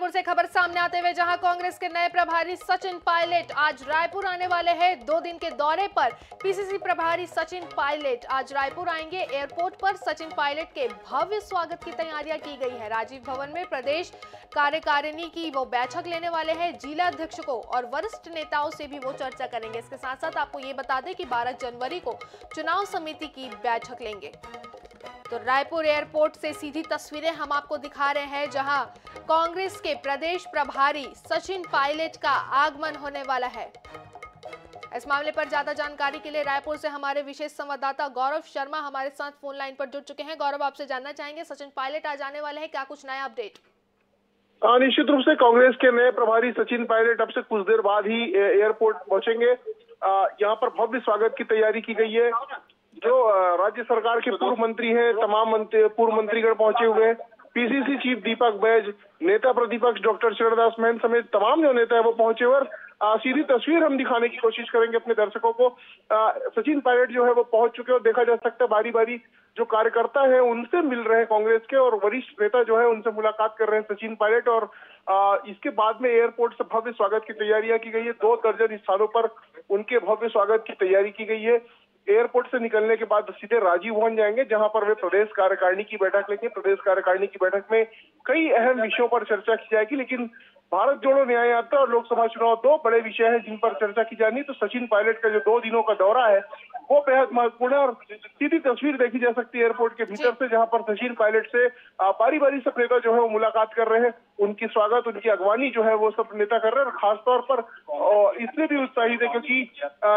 रायपुर से खबर सामने आते हुए, जहां कांग्रेस के नए प्रभारी सचिन पायलट आज रायपुर आने वाले हैं 2 दिन के दौरे पर। पीसीसी प्रभारी सचिन पायलट आज रायपुर आएंगे। एयरपोर्ट पर सचिन पायलट के भव्य स्वागत की तैयारियां की गई है। राजीव भवन में प्रदेश कार्यकारिणी की वो बैठक लेने वाले हैं। जिला अध्यक्षों और वरिष्ठ नेताओं से भी वो चर्चा करेंगे। इसके साथ साथ आपको ये बता दें कि 12 जनवरी को चुनाव समिति की बैठक लेंगे। तो रायपुर एयरपोर्ट से सीधी तस्वीरें हम आपको दिखा रहे हैं, जहां कांग्रेस के प्रदेश प्रभारी सचिन पायलट का आगमन होने वाला है। इस मामले पर ज्यादा जानकारी के लिए रायपुर से हमारे विशेष संवाददाता गौरव शर्मा हमारे साथ फोन लाइन पर जुड़ चुके हैं। गौरव, आपसे जानना चाहेंगे सचिन पायलट आज आने वाले हैं, क्या कुछ नया अपडेट? निश्चित रूप से कांग्रेस के नए प्रभारी सचिन पायलट अब से कुछ देर बाद ही एयरपोर्ट पहुंचेंगे। यहाँ पर भव्य स्वागत की तैयारी की गई है। जो राज्य सरकार के पूर्व मंत्री हैं, तमाम पूर्व मंत्रीगण पहुंचे हुए हैं। पीसीसी चीफ दीपक बैज, नेता प्रतिपक्ष डॉक्टर चरणदास महंत समेत तमाम जो नेता है वो पहुंचे हुए। और सीधी तस्वीर हम दिखाने की कोशिश करेंगे अपने दर्शकों को। सचिन पायलट जो है वो पहुंच चुके हैं और देखा जा सकता है बारी बारी जो कार्यकर्ता है उनसे मिल रहे हैं कांग्रेस के, और वरिष्ठ नेता जो है उनसे मुलाकात कर रहे हैं सचिन पायलट। और इसके बाद में एयरपोर्ट से भव्य स्वागत की तैयारियां की गई है। 2 दर्जन स्थानों पर उनके भव्य स्वागत की तैयारी की गई है। एयरपोर्ट से निकलने के बाद सीधे राजीव भवन जाएंगे, जहां पर वे प्रदेश कार्यकारिणी की बैठक लेंगे। प्रदेश कार्यकारिणी की बैठक में कई अहम विषयों पर चर्चा की जाएगी, लेकिन भारत जोड़ो न्याय यात्रा और लोकसभा चुनाव 2 बड़े विषय हैं जिन पर चर्चा की जानी। तो सचिन पायलट का जो 2 दिनों का दौरा है वो बेहद महत्वपूर्ण है। और सीधी तस्वीर देखी जा सकती है एयरपोर्ट के भीतर से, जहां पर सचिन पायलट से बारी बारी सब नेता जो है वो मुलाकात कर रहे हैं। उनकी स्वागत, उनकी अगवानी जो है वो सब नेता कर रहे हैं। और खासतौर पर इसलिए भी उत्साहित है क्योंकि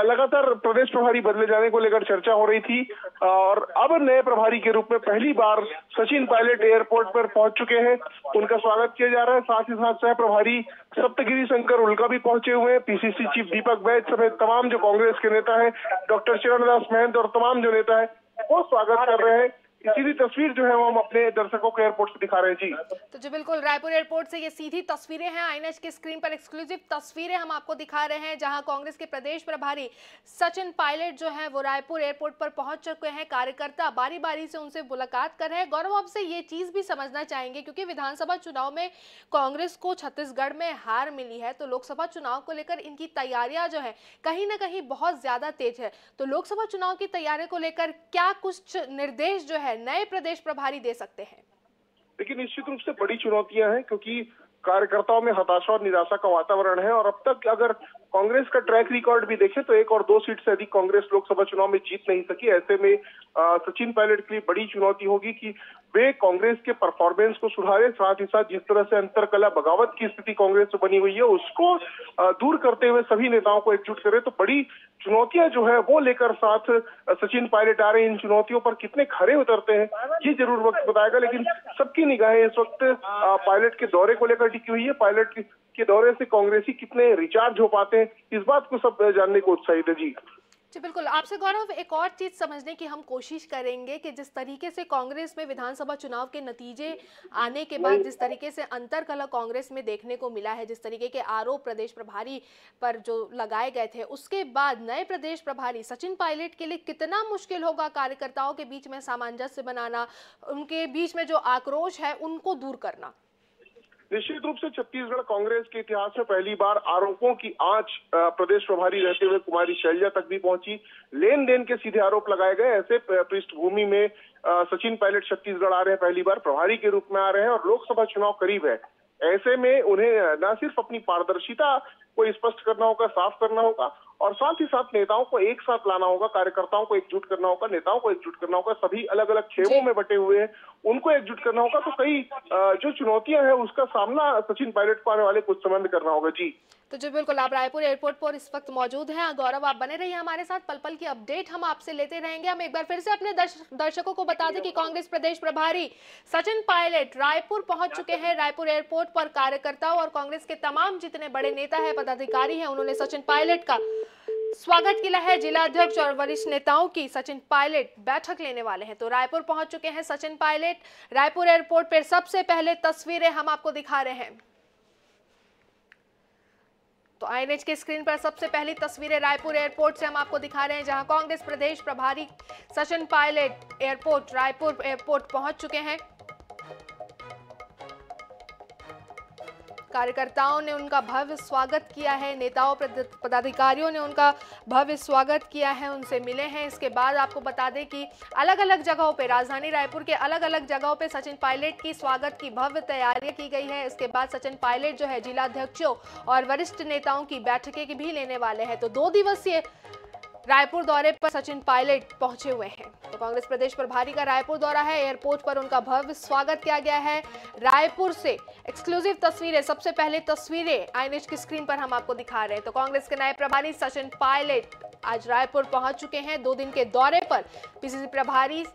लगातार प्रदेश प्रभारी बदले जाने को लेकर चर्चा हो रही थी, और अब नए प्रभारी के रूप में पहली बार सचिन पायलट एयरपोर्ट पर पहुंच चुके हैं। उनका स्वागत किया जा रहा है। साथ ही साथ सह प्रभारी सप्तगिरी शंकर उल्का भी पहुंचे हुए हैं। पीसीसी चीफ दीपक बैज समेत तमाम जो कांग्रेस के नेता हैं, डॉक्टर चरणदास महंत और तमाम जो नेता है वो स्वागत कर रहे हैं। सीधी तस्वीर जो है वो हम अपने दर्शकों को एयरपोर्ट से दिखा रहे हैं। जी तो जी बिल्कुल, रायपुर एयरपोर्ट से ये सीधी तस्वीरें हैं। आईएनएच की स्क्रीन पर एक्सक्लूसिव तस्वीरें हम आपको दिखा रहे हैं, जहां कांग्रेस के प्रदेश प्रभारी सचिन पायलट जो है वो रायपुर एयरपोर्ट पर पहुंच चुके हैं। कार्यकर्ता बारी बारी से उनसे मुलाकात कर रहे हैं। गौरव, आपसे ये चीज भी समझना चाहेंगे क्योंकि विधानसभा चुनाव में कांग्रेस को छत्तीसगढ़ में हार मिली है, तो लोकसभा चुनाव को लेकर इनकी तैयारियां जो है कहीं ना कहीं बहुत ज्यादा तेज है। तो लोकसभा चुनाव की तैयारी को लेकर क्या कुछ निर्देश जो है नए प्रदेश प्रभारी दे सकते हैं? लेकिन निश्चित रूप से बड़ी चुनौतियां हैं क्योंकि कार्यकर्ताओं में हताशा और निराशा का वातावरण है। और अब तक अगर कांग्रेस का ट्रैक रिकॉर्ड भी देखें तो 1 और 2 सीट से अधिक कांग्रेस लोकसभा चुनाव में जीत नहीं सकी। ऐसे में सचिन पायलट के लिए बड़ी चुनौती होगी कि वे कांग्रेस के परफॉर्मेंस को सुधारे, साथ ही साथ जिस तरह से अंतरकला बगावत की स्थिति कांग्रेस से बनी हुई है उसको दूर करते हुए सभी नेताओं को एकजुट करे। तो बड़ी चुनौतियां जो है वो लेकर साथ सचिन पायलट आ रहे हैं। इन चुनौतियों पर कितने खरे उतरते हैं ये जरूर वक्त बताएगा, लेकिन सबकी निगाहें इस वक्त पायलट के दौरे को लेकर टिकी हुई है। पायलट के दौरे से कांग्रेसी कितने रिचार्ज हो पाते हैं इस बात को सब जानने को उत्साहित है। जी बिल्कुल, आपसे गौरव एक और चीज समझने की हम कोशिश करेंगे कि जिस तरीके से कांग्रेस में विधानसभा चुनाव के नतीजे आने के बाद जिस तरीके से अंतरकलह कांग्रेस में देखने को मिला है, जिस तरीके के आरोप प्रदेश प्रभारी पर जो लगाए गए थे, उसके बाद नए प्रदेश प्रभारी सचिन पायलट के लिए कितना मुश्किल होगा कार्यकर्ताओं के बीच में सामंजस्य बनाना, उनके बीच में जो आक्रोश है उनको दूर करना? निश्चित रूप से छत्तीसगढ़ कांग्रेस के इतिहास में पहली बार आरोपों की आंच प्रदेश प्रभारी रहते हुए कुमारी शैलजा तक भी पहुंची। लेन देन के सीधे आरोप लगाए गए। ऐसे पृष्ठभूमि में सचिन पायलट छत्तीसगढ़ आ रहे हैं, पहली बार प्रभारी के रूप में आ रहे हैं और लोकसभा चुनाव करीब है। ऐसे में उन्हें न सिर्फ अपनी पारदर्शिता को स्पष्ट करना होगा, साफ करना होगा, और साथ ही साथ नेताओं को एक साथ लाना होगा, कार्यकर्ताओं को एकजुट करना होगा, नेताओं को एकजुट करना होगा। सभी अलग अलग खेमों में बटे हुए हैं, उनको एकजुट करना होगा। तो कई जो चुनौतियां हैं उसका सामना सचिन पायलट को आने वाले कुछ समय में करना होगा। तो जी बिल्कुल, आप रायपुर एयरपोर्ट पर इस वक्त मौजूद हैं। गौरव, आप बने रहिए हमारे साथ, पल पल की अपडेट हम आपसे लेते रहेंगे। हम एक बार फिर से अपने दर्शकों को बता दें कि कांग्रेस प्रदेश प्रभारी सचिन पायलट रायपुर पहुंच चुके हैं। रायपुर एयरपोर्ट पर कार्यकर्ताओं और कांग्रेस के तमाम जितने बड़े नेता हैं, पदाधिकारी हैं, उन्होंने सचिन पायलट का स्वागत किया है। जिला अध्यक्ष और वरिष्ठ नेताओं की सचिन पायलट बैठक लेने वाले हैं। तो रायपुर पहुंच चुके हैं सचिन पायलट। रायपुर एयरपोर्ट पर सबसे पहले तस्वीरें हम आपको दिखा रहे हैं। तो आईएनएच के स्क्रीन पर सबसे पहली तस्वीरें रायपुर एयरपोर्ट से हम आपको दिखा रहे हैं, जहां कांग्रेस प्रदेश प्रभारी सचिन पायलट रायपुर एयरपोर्ट पहुंच चुके हैं। कार्यकर्ताओं ने उनका भव्य स्वागत किया है, नेताओं पदाधिकारियों ने उनका भव्य स्वागत किया है, उनसे मिले हैं। इसके बाद आपको बता दें कि अलग अलग जगहों पे, राजधानी रायपुर के अलग अलग जगहों पे सचिन पायलट की स्वागत की भव्य तैयारियां की गई है। इसके बाद सचिन पायलट जो है जिला अध्यक्षों और वरिष्ठ नेताओं की बैठकें भी लेने वाले हैं। तो 2 दिवसीय रायपुर दौरे पर सचिन पायलट पहुंचे हुए हैं। तो कांग्रेस प्रदेश प्रभारी का रायपुर दौरा है, एयरपोर्ट पर उनका भव्य स्वागत किया गया है। रायपुर से एक्सक्लूसिव तस्वीरें, सबसे पहले तस्वीरें आईएनएच की स्क्रीन पर हम आपको दिखा रहे हैं। तो कांग्रेस के नए प्रभारी सचिन पायलट आज रायपुर पहुंच चुके हैं। 2 दिन के दौरे पर पीसीसी प्रभारी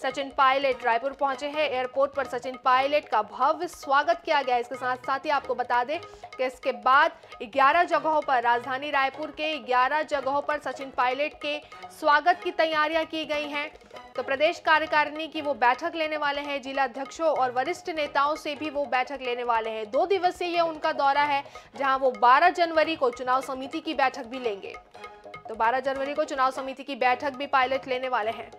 सचिन पायलट रायपुर पहुंचे हैं। एयरपोर्ट पर सचिन पायलट का भव्य स्वागत किया गया है। इसके साथ ही आपको बता दें कि इसके बाद 11 जगहों पर, राजधानी रायपुर के 11 जगहों पर सचिन पायलट के स्वागत की तैयारियां की गई हैं। तो प्रदेश कार्यकारिणी की वो बैठक लेने वाले हैं, जिला अध्यक्षों और वरिष्ठ नेताओं से भी वो बैठक लेने वाले हैं। 2 दिवसीय ये उनका दौरा है, जहां वो 12 जनवरी को चुनाव समिति की बैठक भी लेंगे। तो 12 जनवरी को चुनाव समिति की बैठक भी पायलट लेने वाले हैं।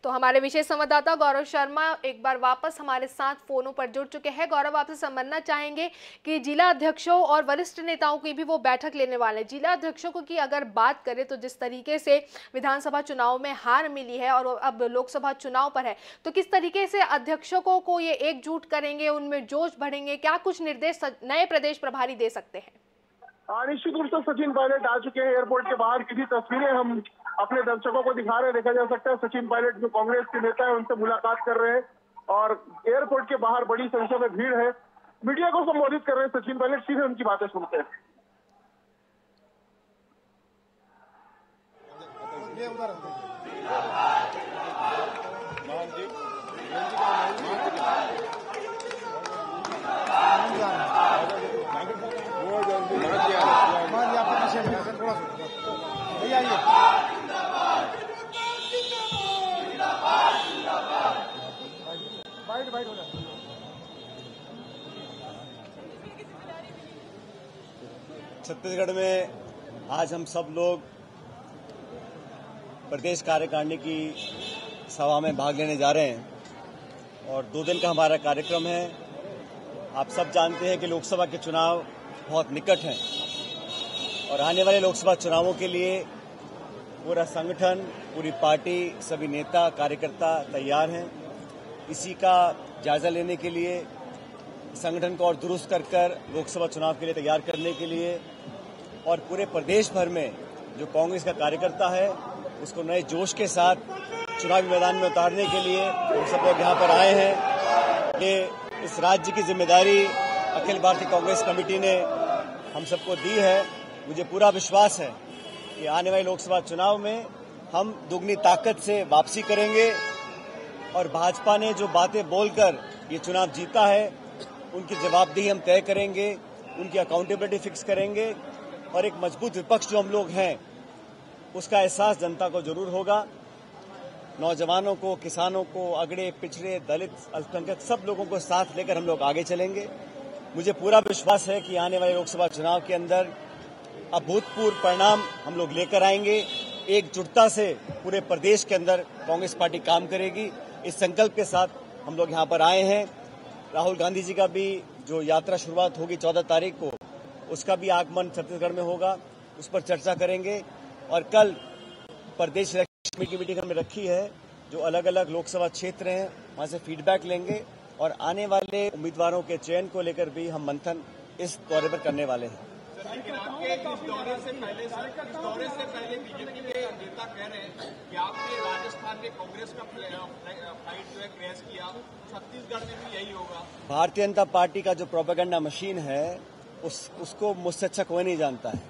तो हमारे विशेष संवाददाता गौरव शर्मा एक बार वापस हमारे साथ फोनों पर जुड़ चुके हैं। गौरव, आपसे समझना चाहेंगे कि जिला अध्यक्षों और वरिष्ठ नेताओं की भी वो बैठक लेने वाले हैं। जिला अध्यक्षों की अगर बात करें तो जिस तरीके से विधानसभा चुनाव में हार मिली है और अब लोकसभा चुनाव पर है, तो किस तरीके से अध्यक्षों को ये एकजुट करेंगे, उनमें जोश बढ़ेंगे, क्या कुछ निर्देश नए प्रदेश प्रभारी दे सकते हैं? निश्चित रूप से सचिन पायलट आ चुके हैं। एयरपोर्ट के बाहर की भी तस्वीरें हम अपने दर्शकों को दिखा रहे हैं। देखा जा सकता है सचिन पायलट जो कांग्रेस के नेता है उनसे मुलाकात कर रहे हैं और एयरपोर्ट के बाहर बड़ी संख्या में भीड़ है। मीडिया को संबोधित कर रहे हैं सचिन पायलट, सीधे उनकी बातें सुनते हैं। छत्तीसगढ़ में आज हम सब लोग प्रदेश कार्यकारिणी की सभा में भाग लेने जा रहे हैं और 2 दिन का हमारा कार्यक्रम है। आप सब जानते हैं कि लोकसभा के चुनाव बहुत निकट हैं और आने वाले लोकसभा चुनावों के लिए पूरा संगठन, पूरी पार्टी, सभी नेता कार्यकर्ता तैयार हैं। इसी का जायजा लेने के लिए, संगठन को और दुरुस्त कर लोकसभा चुनाव के लिए तैयार करने के लिए और पूरे प्रदेश भर में जो कांग्रेस का कार्यकर्ता है उसको नए जोश के साथ चुनावी मैदान में उतारने के लिए हम सब लोग यहाँ पर आए हैं। ये इस राज्य की जिम्मेदारी अखिल भारतीय कांग्रेस कमेटी ने हम सबको दी है। मुझे पूरा विश्वास है कि आने वाले लोकसभा चुनाव में हम दुगनी ताकत से वापसी करेंगे और भाजपा ने जो बातें बोलकर ये चुनाव जीता है उनकी जवाबदेही हम तय करेंगे, उनकी अकाउंटेबिलिटी फिक्स करेंगे और एक मजबूत विपक्ष जो हम लोग हैं उसका एहसास जनता को जरूर होगा। नौजवानों को, किसानों को, अगड़े पिछड़े, दलित, अल्पसंख्यक सब लोगों को साथ लेकर हम लोग आगे चलेंगे। मुझे पूरा विश्वास है कि आने वाले लोकसभा चुनाव के अंदर अभूतपूर्व परिणाम हम लोग लेकर आएंगे। एकजुटता से पूरे प्रदेश के अंदर कांग्रेस पार्टी काम करेगी, इस संकल्प के साथ हम लोग यहाँ पर आए हैं। राहुल गांधी जी का भी जो यात्रा शुरुआत होगी 14 तारीख को, उसका भी आगमन छत्तीसगढ़ में होगा, उस पर चर्चा करेंगे और कल प्रदेश इलेक्शन की मीटिंग हमने रखी है। जो अलग अलग लोकसभा क्षेत्र हैं वहां से फीडबैक लेंगे और आने वाले उम्मीदवारों के चयन को लेकर भी हम मंथन इस दौरे पर करने वाले हैं। इस दौरे से पहले बीजेपी के नेता कह रहे हैं कि आपने राजस्थान में कांग्रेस का फ्लाइट जो है क्रैश किया, छत्तीसगढ़ में भी यही होगा। भारतीय जनता पार्टी का जो प्रोपेगेंडा मशीन है उसको मुझसे अच्छा कोई नहीं जानता है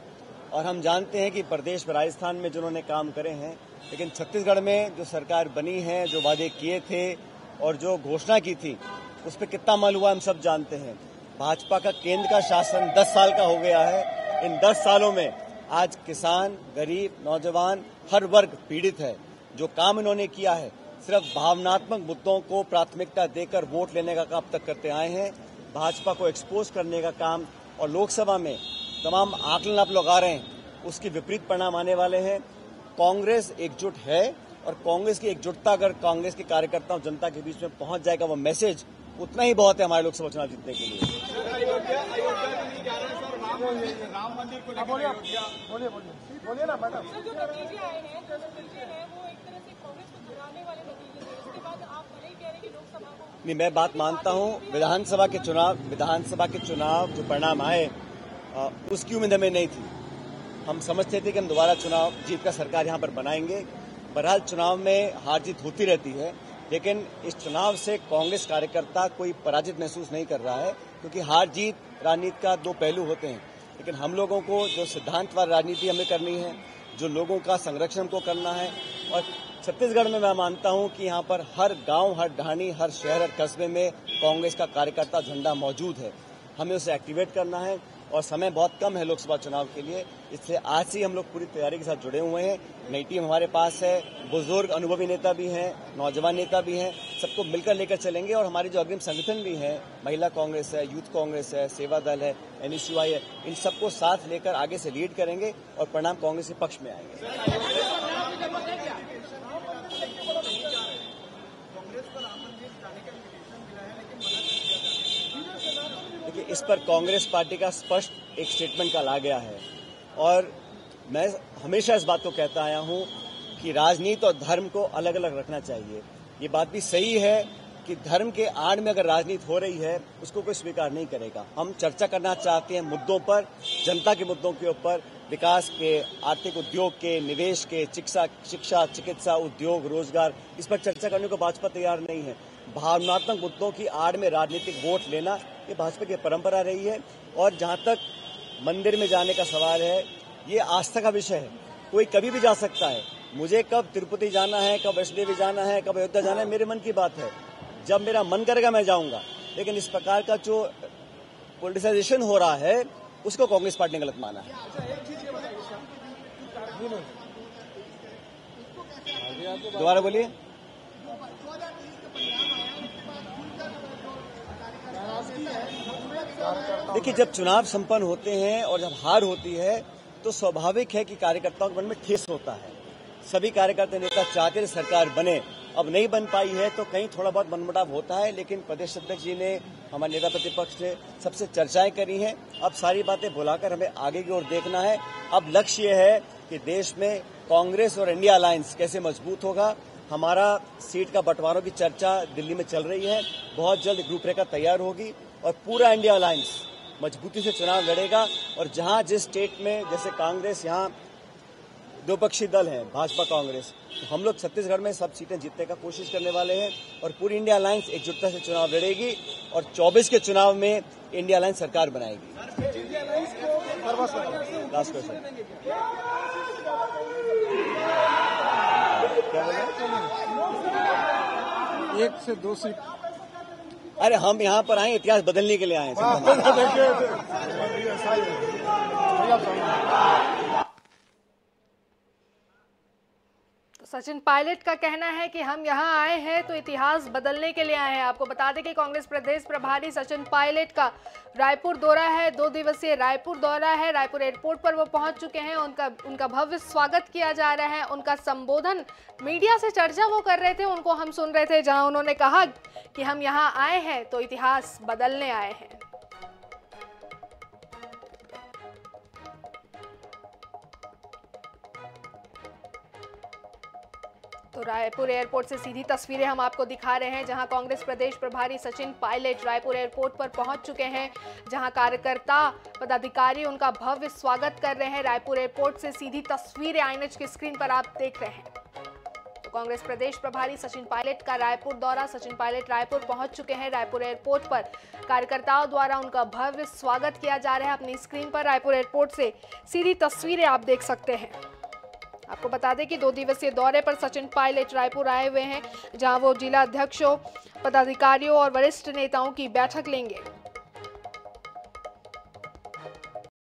और हम जानते हैं कि प्रदेश में, राजस्थान में जिन्होंने काम करे हैं, लेकिन छत्तीसगढ़ में जो सरकार बनी है, जो वादे किए थे और जो घोषणा की थी उस पर कितना अमल हुआ हम सब जानते हैं। भाजपा का केंद्र का शासन 10 साल का हो गया है। इन 10 सालों में आज किसान, गरीब, नौजवान, हर वर्ग पीड़ित है। जो काम इन्होंने किया है सिर्फ भावनात्मक मुद्दों को प्राथमिकता देकर वोट लेने का काम तक करते आए हैं। भाजपा को एक्सपोज करने का काम और लोकसभा में तमाम आकलन आप लोग आ रहे हैं, उसके विपरीत परिणाम आने वाले हैं। कांग्रेस एकजुट है और कांग्रेस की एकजुटता अगर कांग्रेस के कार्यकर्ताओं जनता के बीच में पहुंच जाएगा वो मैसेज, उतना ही बहुत है हमारे लोकसभा चुनाव जीतने के लिए। राम मंदिर को लेकर बोलिए ना मैडम। जो नतीजे आए हैं वो एक तरह से कांग्रेस को झुकाने वाले नतीजे थे। इसके बाद आप भले ही कह रहे हैं कि लोकसभा को नहीं, मैं बात मानता हूं विधानसभा के चुनाव जो परिणाम आए उसकी उम्मीद हमें नहीं थी। हम समझते थे कि हम दोबारा चुनाव जीत कर सरकार यहां पर बनाएंगे। बहरहाल चुनाव में हार जीत होती रहती है, लेकिन इस चुनाव से कांग्रेस कार्यकर्ता कोई पराजित महसूस नहीं कर रहा है, क्योंकि हार जीत राजनीति का दो पहलू होते हैं। लेकिन हम लोगों को जो सिद्धांतवाद राजनीति हमें करनी है, जो लोगों का संरक्षण हमको करना है, और छत्तीसगढ़ में मैं मानता हूं कि यहां पर हर गांव, हर ढाणी, हर शहर, हर कस्बे में कांग्रेस का कार्यकर्ता झंडा मौजूद है। हमें उसे एक्टिवेट करना है और समय बहुत कम है लोकसभा चुनाव के लिए, इसलिए आज से हम लोग पूरी तैयारी के साथ जुड़े हुए हैं। नई टीम हमारे पास है, बुजुर्ग अनुभवी नेता भी हैं, नौजवान नेता भी हैं, सबको मिलकर लेकर चलेंगे। और हमारे जो अग्रिम संगठन भी हैं, महिला कांग्रेस है, यूथ कांग्रेस है, सेवा दल है, NSUI है, इन सबको साथ लेकर आगे से लीड करेंगे और परिणाम कांग्रेस के पक्ष में आएंगे। देखिए, इस पर कांग्रेस पार्टी का स्पष्ट एक स्टेटमेंट कल आ गया है, और मैं हमेशा इस बात को कहता आया हूं कि राजनीति और धर्म को अलग अलग रखना चाहिए। ये बात भी सही है कि धर्म के आड़ में अगर राजनीति हो रही है उसको कोई स्वीकार नहीं करेगा। हम चर्चा करना चाहते हैं मुद्दों पर, जनता के मुद्दों के ऊपर, विकास के, आर्थिक उद्योग के, निवेश के, शिक्षा, चिकित्सा, उद्योग, रोजगार, इस पर चर्चा करने को भाजपा तैयार नहीं है। भावनात्मक मुद्दों की आड़ में राजनीतिक वोट लेना ये भाजपा की परंपरा रही है। और जहां तक मंदिर में जाने का सवाल है, ये आस्था का विषय है, कोई कभी भी जा सकता है। मुझे कब तिरुपति जाना है, कब वैष्णो देवी जाना है, कब अयोध्या जाना है, मेरे मन की बात है। जब मेरा मन करेगा मैं जाऊंगा। लेकिन इस प्रकार का जो पॉलिटिसाइजेशन हो रहा है उसको कांग्रेस पार्टी ने गलत माना है। दोबारा बोलिए। देखिए, जब चुनाव संपन्न होते हैं और जब हार होती है तो स्वाभाविक है कि कार्यकर्ताओं के मन में ठेस होता है। सभी कार्यकर्ता नेता चाहते हैं सरकार बने, अब नहीं बन पाई है तो कहीं थोड़ा बहुत मनमुटाव होता है। लेकिन प्रदेश अध्यक्ष जी ने, हमारे नेता प्रतिपक्ष ने सबसे चर्चाएं करी हैं। अब सारी बातें भुलाकर हमें आगे की ओर देखना है। अब लक्ष्य ये है कि देश में कांग्रेस और इंडिया अलायंस कैसे मजबूत होगा। हमारा सीट का बंटवारों की चर्चा दिल्ली में चल रही है, बहुत जल्द रूपरेखा तैयार होगी और पूरा इंडिया अलायंस मजबूती से चुनाव लड़ेगा। और जहां जिस स्टेट में, जैसे कांग्रेस यहाँ दो पक्षी दल है, भाजपा कांग्रेस, तो हम लोग छत्तीसगढ़ में सब सीटें जीतने का कोशिश करने वाले हैं और पूरी इंडिया अलायंस एकजुटता से चुनाव लड़ेगी और 24 के चुनाव में इंडिया अलायंस सरकार बनाएगी। Last question. 1 से 2 सीट। अरे हम यहाँ पर आए इतिहास बदलने के लिए आए सचिन पायलट का कहना है कि हम यहां आए हैं तो इतिहास बदलने के लिए आए हैं। आपको बता दें कि कांग्रेस प्रदेश प्रभारी सचिन पायलट का रायपुर दौरा है, 2 दिवसीय रायपुर दौरा है। रायपुर एयरपोर्ट पर वो पहुंच चुके हैं। उनका भव्य स्वागत किया जा रहा है। उनका संबोधन, मीडिया से चर्चा वो कर रहे थे, उनको हम सुन रहे थे, जहां उन्होंने कहा कि हम यहां आए हैं तो इतिहास बदलने आए हैं। तो रायपुर एयरपोर्ट से सीधी तस्वीरें हम आपको दिखा रहे हैं, जहां कांग्रेस प्रदेश प्रभारी सचिन पायलट रायपुर एयरपोर्ट पर पहुंच चुके हैं, जहां कार्यकर्ता, पदाधिकारी उनका भव्य स्वागत कर रहे हैं। रायपुर एयरपोर्ट से सीधी तस्वीरें आईएनएच की स्क्रीन पर आप देख रहे हैं। तो कांग्रेस प्रदेश प्रभारी सचिन पायलट का रायपुर दौरा, सचिन पायलट रायपुर पहुंच चुके हैं। रायपुर एयरपोर्ट पर कार्यकर्ताओं द्वारा उनका भव्य स्वागत किया जा रहा है। अपनी स्क्रीन पर रायपुर एयरपोर्ट से सीधी तस्वीरें आप देख सकते हैं। आपको बता दें कि 2 दिवसीय दौरे पर सचिन पायलट रायपुर आए हुए हैं, जहां वो जिला अध्यक्षों, पदाधिकारियों और वरिष्ठ नेताओं की बैठक लेंगे।